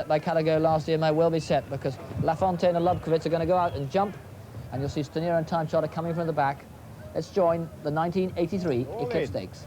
By Caligo last year may well be set, because Lafontaine and Lubkowitz are going to go out and jump, and you'll see Stanera and Time Charter coming from the back. Let's join the 1983 Eclipse Stakes.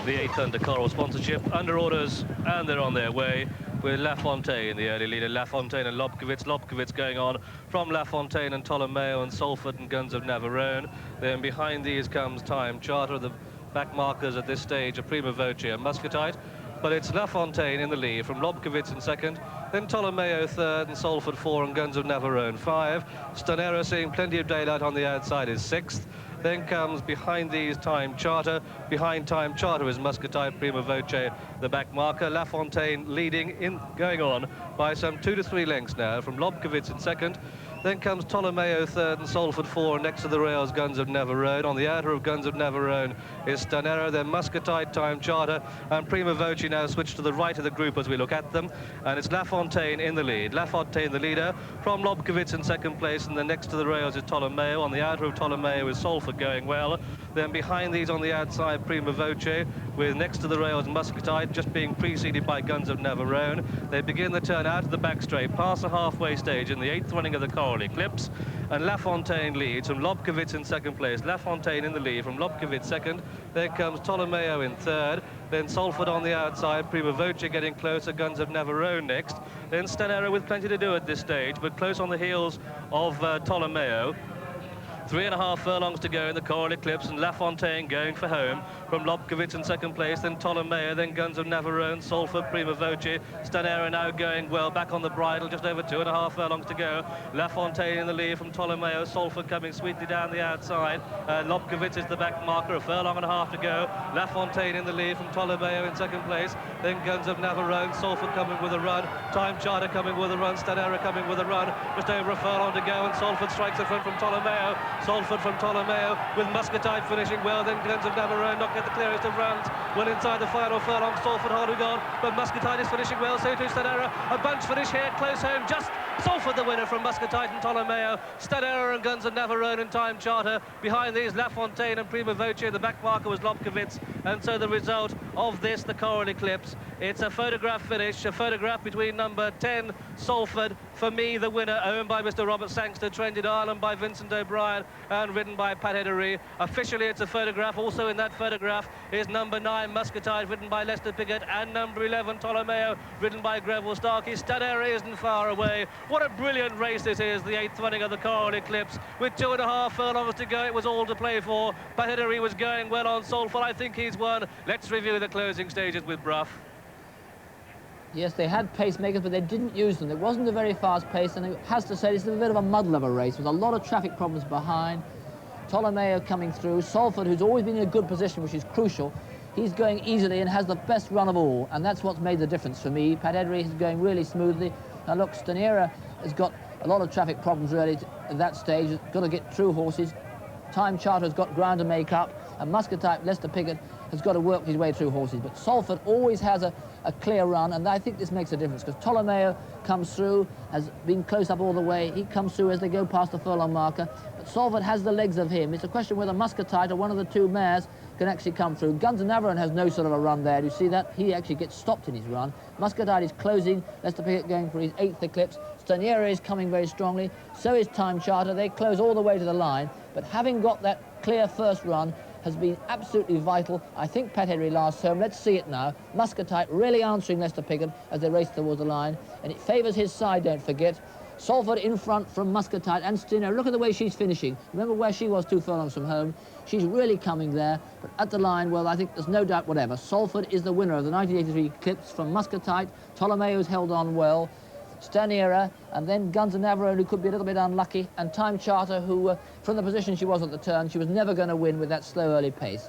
The 8th under Coral sponsorship, under orders, and they're on their way with Lafontaine, the early leader. Lafontaine and Lubkowitz going on from Lafontaine and Ptolomeo and Solford and Guns of Navarone. Then behind these comes Time Charter. The back markers at this stage are Prima Voce and Muscatite. But it's Lafontaine in the lead, from Lubkowitz in second, then Ptolomeo third, and Solford 4, and Guns of Navarone 5. Stanera, seeing plenty of daylight on the outside, is 6th. Then comes behind these Time Charter. Behind Time Charter is Muscatite, Prima Voce, the back marker. Lafontaine leading, going on by some 2 to 3 lengths now, from Lubkowitz in second. Then comes Ptolomeo third and Solford 4, and next to the rails Guns of Navarone. On the outer of Guns of Navarone is Stanera, then Muscatite, Time Charter, and Prima Voce now switch to the right of the group as we look at them. And it's Lafontaine in the lead. Lafontaine the leader, from Lubkowitz in second place, and then next to the rails is Ptolomeo. On the outer of Ptolomeo is Solford going well. Then behind these on the outside, Prima Voce, with next to the rails Muscatite, just being preceded by Guns of Navarone. They begin the turn out of the back straight, past the halfway stage in the 8th running of the Coral Eclipse, and Lafontaine leads from Lubkowitz in second place. Lafontaine in the lead from Lubkowitz second. Then comes Ptolomeo in third. Then Solford on the outside, Prima Voce getting closer, Guns of Navarone next. Then Stanera with plenty to do at this stage, but close on the heels of Ptolomeo. 3.5 furlongs to go in the Coral Eclipse, and Lafontaine going for home from Lubkowitz in second place, then Ptolomeo, then Guns of Navarone, Solford, Prima Voce. Stanera now going well, back on the bridle, just over 2.5 furlongs to go. Lafontaine in the lead from Ptolomeo, Solford coming sweetly down the outside. Lubkowitz is the back marker, 1.5 furlongs to go. Lafontaine in the lead from Ptolomeo in second place, then Guns of Navarone, Solford coming with a run, Time Charter coming with a run, Stanera coming with a run, just over 1 furlong to go, and Solford strikes the front from Ptolomeo. Solford from Ptolomeo, with Muscatite finishing well, then Guns of Navarone not get the clearest of runs. Well inside the final furlong, Solford holding on, but Muscatite is finishing well, so too Stanera. A bunch finish here, close home, just Solford the winner from Muscatite and Ptolomeo. Stanera and Guns of Navarone and Time Charter. Behind these, Lafontaine and Prima Voce. The back marker was Lubkowitz. And so the result of this, the Coral Eclipse, it's a photograph finish, a photograph between number 10, Solford, for me the winner, owned by Mr. Robert Sangster, trained in Ireland by Vincent O'Brien, and ridden by Pat Edery. Officially, it's a photograph. Also in that photograph is number 9, Muscatite, ridden by Lester Piggott, and number 11, Ptolomeo, ridden by Greville Starkey. Stanera isn't far away. What a brilliant race this is, the 8th running of the Coral Eclipse. With 2.5 furlongs to go, it was all to play for. Pat Edery was going well on Solford. I think he's won. Let's review the closing stages with Brough. Yes, they had pacemakers, but they didn't use them. It wasn't a very fast pace, and it has to say, this is a bit of a muddle of a race with a lot of traffic problems behind. Ptolomeo coming through. Salford, who's always been in a good position, which is crucial, he's going easily and has the best run of all, and that's what's made the difference for me. Pat Edery is going really smoothly. Now look, Stanera has got a lot of traffic problems really at that stage. He's got to get through horses. Time Charter's got ground to make up, and Muscatite, Lester Piggott, has got to work his way through horses. But Salford always has a clear run, and I think this makes a difference, because Ptolomeo comes through, has been close up all the way. He comes through as they go past the furlong marker, but Salford has the legs of him. It's a question whether Muscatite or one of the two mares can actually come through. Guns of Navarone has no sort of a run there. Do you see that? He actually gets stopped in his run. Muscatite is closing. Lester Piggott going for his 8th Eclipse. Stanera is coming very strongly. So is Time Charter. They close all the way to the line, but having got that clear first run has been absolutely vital. I think Pat Edery last home. Let's see it now. Muscatite really answering Lester Piggott as they race towards the line, and it favours his side, don't forget. Solford in front from Muscatite and Stanera. Look at the way she's finishing. Remember where she was 2 furlongs from home. She's really coming there, but at the line, well, I think there's no doubt whatever. Salford is the winner of the 1983 Eclipse from Muscatite. Ptolomeo's held on well. Stanera, and then Guns of Navarone, who could be a little bit unlucky, and Time Charter, who, from the position she was at the turn, she was never going to win with that slow early pace.